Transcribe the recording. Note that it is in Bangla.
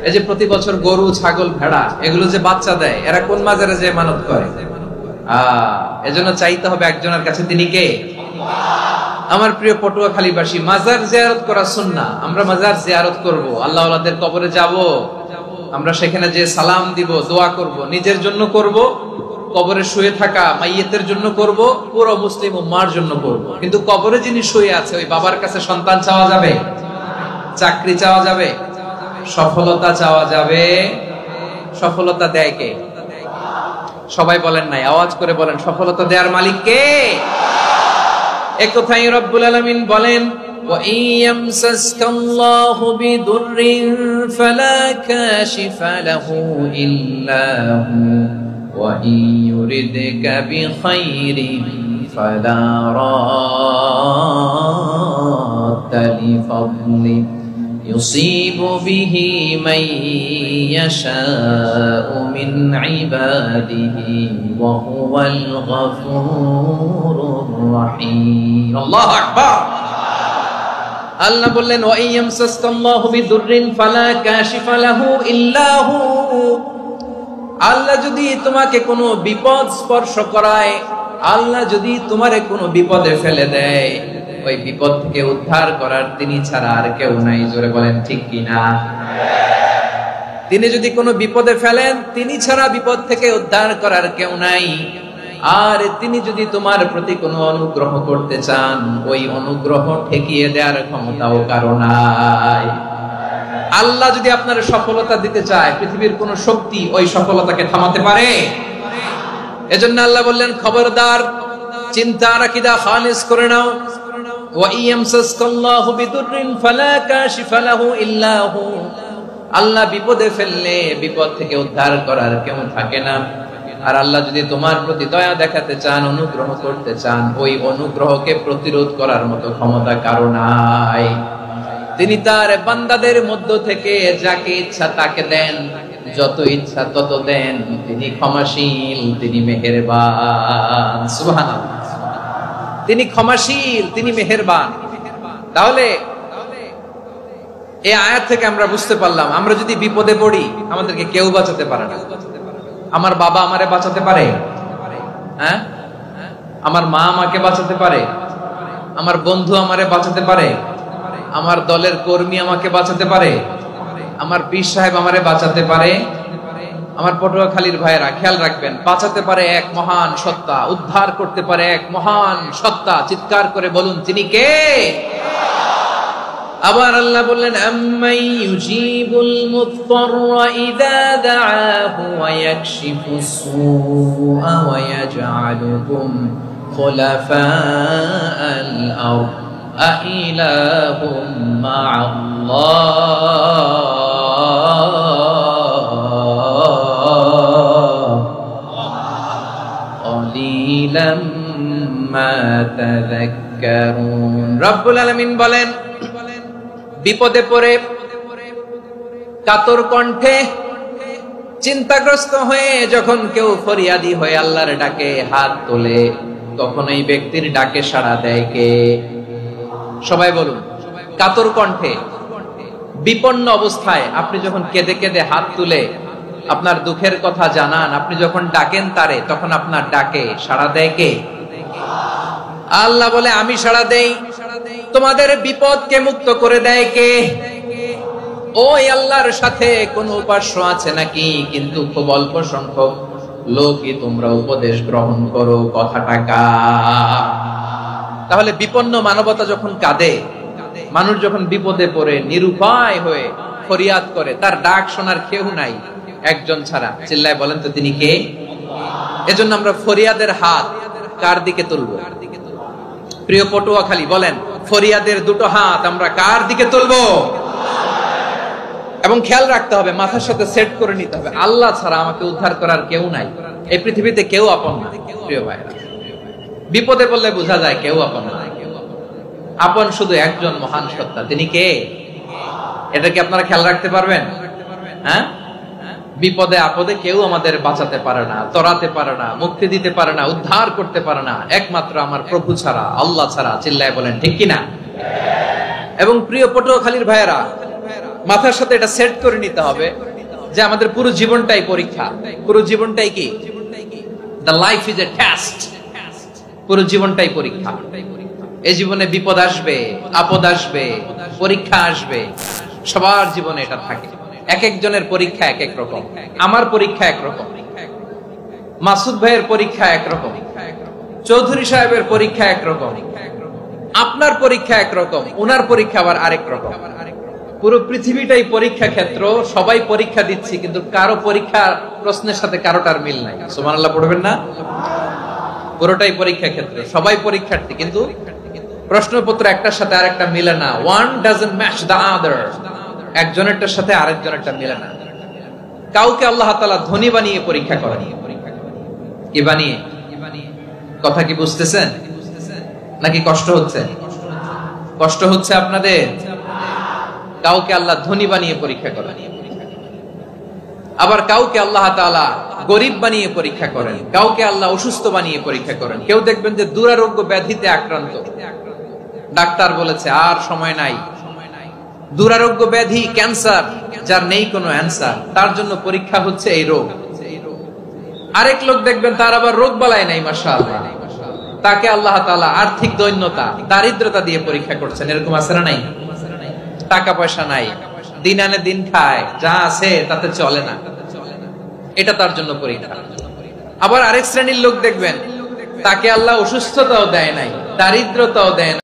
এই যে প্রতি বছর গরু, ছাগল, ভেড়া এগুলো যে বাচ্চা দেয়, এরা কোন মাজারে যে মানত করে? এজন্য চাইতে হবে একজনের কাছে, তিনি কে? আমার প্রিয় পটুয়াখালীবাসী, মাজার জিয়ারত করা সুন্নাহ। আমরা মাজার জিয়ারত করব, আল্লাহ ওয়ালাদের কবরে যাব, আমরা সেখানে যে সালাম দিব, দোয়া করব, নিজের জন্য করব, কবরে শুয়ে থাকা মাইয়েতের জন্য করব, পুরো মুসলিম উম্মার জন্য করব। কিন্তু কবরে যিনি শুয়ে আছে ওই বাবার কাছে সন্তান চাওয়া যাবে, চাকরি চাওয়া যাবে, সফলতা চাওয়া যাবে? সফলতা দেয় কে? সবাই বলেন নাই, আওয়াজ করে বলেন, সফলতা দেওয়ার মালিক কে? একথাই রব্বুল আলামিন বলেন, ওয়া ইয়ামসাসকাল্লাহু বিদুররিন ফালা কাশিফা লাহু ইল্লা হু ওয়া ইয়ুরিদকা বিখাইরিন ফালা রাদ্দা লিফাদলি ইউসিবু বিহি মান ইয়াশাউ মিন ইবাদিহি ওয়া হুয়াল গফুরুর রহিম। আল্লাহু আকবার। আল্লাহ বললেন, ওয়া ইয়ামসাসকাল্লাহু বিদুররিন ফালা কাশিফা লাহু ইল্লা হু। আল্লাহ যদি তোমাকে কোনো বিপদ স্পর্শ করায়, আল্লাহ যদি তোমারে কোনো বিপদে ফেলে দেয়, ওই বিপদ থেকে উদ্ধার করার তিনি ছাড়া আর কেউ নাই। জোরে বলেন ঠিক কিনা? তিনি যদি কোনো বিপদে ফেলেন, তিনি ছাড়া বিপদ থেকে উদ্ধার করার কেউ নাই। আর তিনি যদি তোমার প্রতি কোনো অনুগ্রহ করতে চান, ওই অনুগ্রহ ঠেকিয়ে দেওয়ার ক্ষমতাও কারো নাই। আল্লাহ যদি আপনার সফলতা দিতে চায়, পৃথিবীর কোন শক্তি ওই সফলতাকে থামাতে পারে? এজন্য আল্লাহ বললেন, খবরদার, চিন্তার আকীদা খালিস করে নাও। ওয়া ইয়ামসাসকাল্লাহু বিদুররিন ফালা কাশিফা লাহু ইল্লা হু। আল্লাহ বিপদে ফেললে বিপদ থেকে উদ্ধার করার কেউ থাকে না। আর আল্লাহ যদি তোমার প্রতি দয়া দেখাতে চান, অনুগ্রহ করতে চান, ওই অনুগ্রহকে প্রতিরোধ করার মতো ক্ষমতা কারো নাই। তিনি তার বান্দাদের মধ্য থেকে যাকে ইচ্ছা তাকে দেন, যত ইচ্ছা তত দেন। তিনি ক্ষমাশীল, তিনি মেহেরবান। সুবহানাল্লাহ। তিনি ক্ষমাশীল, তিনি মেহেরবান। তাহলে এই আয়াত থেকে আমরা বুঝতে পারলাম, আমরা যদি বিপদে পড়ি আমাদেরকে কেউ বাঁচাতে পারে না। আমার বাবা আমারে বাঁচাতে পারে? হ্যাঁ? আমার মা আমাকে বাঁচাতে পারে? আমার বন্ধু আমারে বাঁচাতে পারে? আমার দলের কর্মী আমাকে বাঁচাতে পারে? আমার পীর সাহেব আমারে বাঁচাতে পারে? আমার পটুয়াখালীর ভাইয়েরা খেয়াল রাখবেন, বাঁচাতে পারে এক মহান সত্তা, উদ্ধার করতে পারে এক মহান সত্তা। চিৎকার করে বলুন, তিনি কে? আবার আল্লাহ বললেন, আম্মাই ইউজিবুল মুত্তাররা ইযা দাআহু ওয়া ইয়াকশিফুস সুআ ওয়া ইয়াজআলুকুম খুলাফাআল আরদ আইলাহুম মা'আল্লাহ ক্বালিলাম মা তাযাক্কারুন। রব্বুল আলামিন বলেন, বিপদে পড়ে কাতর কণ্ঠে চিন্তাগ্রস্ত হয়ে যখন কেউ ফরিয়াদি হয়ে আল্লাহর ডাকে হাত তোলে, তখন এই ব্যক্তির ডাকে সাড়া দেয় কে? সবাই বলুন, কাতর কণ্ঠে বিপন্ন অবস্থায় আপনি যখন কেঁদে কেঁদে হাত তুলে আপনার দুঃখের কথা জানান, আপনি যখন ডাকেন তারে, তখন আপনার ডাকে সাড়া দেয় কে? আল্লাহ বলে, আমি সাড়া দেই। তোমাদের বিপদকে মুক্ত করে দেয় কে? ওই আল্লাহর সাথে কোন উপাস্য আছে নাকি? কিন্তু খুব অল্প সংখ্যক লোকই তোমরা উপদেশ গ্রহণ করো। কথাটা কার? তাহলে বিপন্ন মানবতা যখন কাঁদে, মানুষ যখন বিপদে পড়ে নিরুপায় হয়ে ফরিয়াদ করে, তার ডাক শোনার কেউ নাই একজন ছাড়া। চিল্লায় বলেন তো, তিনি কে? এজন্য আমরা ফরিয়াদের হাত কার দিকে তুলবো? প্রিয় পটুয়াখালী, বলেন, ফরিয়াদের দুটো হাত আমরা কার দিকে তুলবো? এবং খেয়াল রাখতে হবে, মাথার সাথে সেট করে নিতে হবে, আল্লাহ ছাড়া আমাকে উদ্ধার করার কেউ নাই। এই পৃথিবীতে কেউ আপন না। প্রিয় ভাইরা, বিপদে পড়লে বোঝা যায় কেউ আপন না। আপন শুধু একজন মহান সত্তা, তিনি কে? এটা কি আপনারা খেয়াল রাখতে পারবেন? হ্যাঁ, বিপদে আপদে কেউ আমাদের বাঁচাতে পারে না, তরাতে পারে না, মুক্তি দিতে পারে না, উদ্ধার করতে পারে না, একমাত্র আমার প্রভু ছাড়া, আল্লাহ ছাড়া। চিল্লায় বলেন ঠিক কিনা? এবং প্রিয় পটুয়াখালীর ভাইয়েরা, মাথার সাথে এটা সেট করে নিতে হবে যে আমাদের পুরো জীবনটাই পরীক্ষা। পুরো জীবনটাই কি? The life is a test. পুরো জীবনটাই পরীক্ষা। এই জীবনে বিপদ আসবে, আপদ আসবে, পরীক্ষা আসবে, সবার জীবনে এটা থাকে। এক একজনের পরীক্ষা এক এক রকম। আমার পরীক্ষা একরকম, মাসুদ ভাইয়ের পরীক্ষা একরকম, চৌধুরী সাহেবের পরীক্ষা একরকম, আপনার পরীক্ষা একরকম, উনার পরীক্ষা আবার আরেক রকম। পুরো পৃথিবীটাই পরীক্ষা ক্ষেত্র, সবাই পরীক্ষা দিচ্ছি, কিন্তু কারো পরীক্ষা প্রশ্নের সাথে কারোটার মিল নাই। সুবহানাল্লাহ পড়বেন না? পুরোটাই পরীক্ষা ক্ষেত্র, সবাই পরীক্ষার্থী, কিন্তু প্রশ্নপত্র একটার সাথে আরেকটা মিলে না। One doesn't match the other. একজনেরটার সাথে আরেকজনেরটা মিলে না। কাউকে আল্লাহ তাআলা ধনী বানিয়ে পরীক্ষা করেন। কি বানিয়ে? কথা কি বুঝতেছেন নাকি কষ্ট হচ্ছে? কষ্ট হচ্ছে আপনাদের? কাউকে আল্লাহ ধনী বানিয়ে পরীক্ষা করেন, আবার কাউকে আল্লাহ তাআলা গরিব বানিয়ে পরীক্ষা করেন, কাউকে আল্লাহ অসুস্থ বানিয়ে পরীক্ষা করেন। কেউ দেখবেন যে দুরারোগ্য ব্যাধিতে আক্রান্ত, ডাক্তার বলেছে আর সময় নাই, দুরারোগ্য ব্যাধি, ক্যান্সার, যার নেই কোনো অ্যান্সার, তার জন্য পরীক্ষা হচ্ছে এই রোগ। আরেক লোক দেখবেন তার আবার রোগ বালাই নাই, মাশাআল্লাহ, তাকে আল্লাহ তাআলা আর্থিক দৈন্যতা, দারিদ্রতা দিয়ে পরীক্ষা করছেন। এরকম আছে না নাই? টাকা পয়সা নাই, দিন আনে দিন খায়, যা আছে তাতে চলে না, এটা তার জন্য পরীক্ষা। আবার আরেক শ্রেণীর লোক দেখবেন তাকে আল্লাহ অসুস্থতাও দেয় নাই, দারিদ্রতাও দেয় না,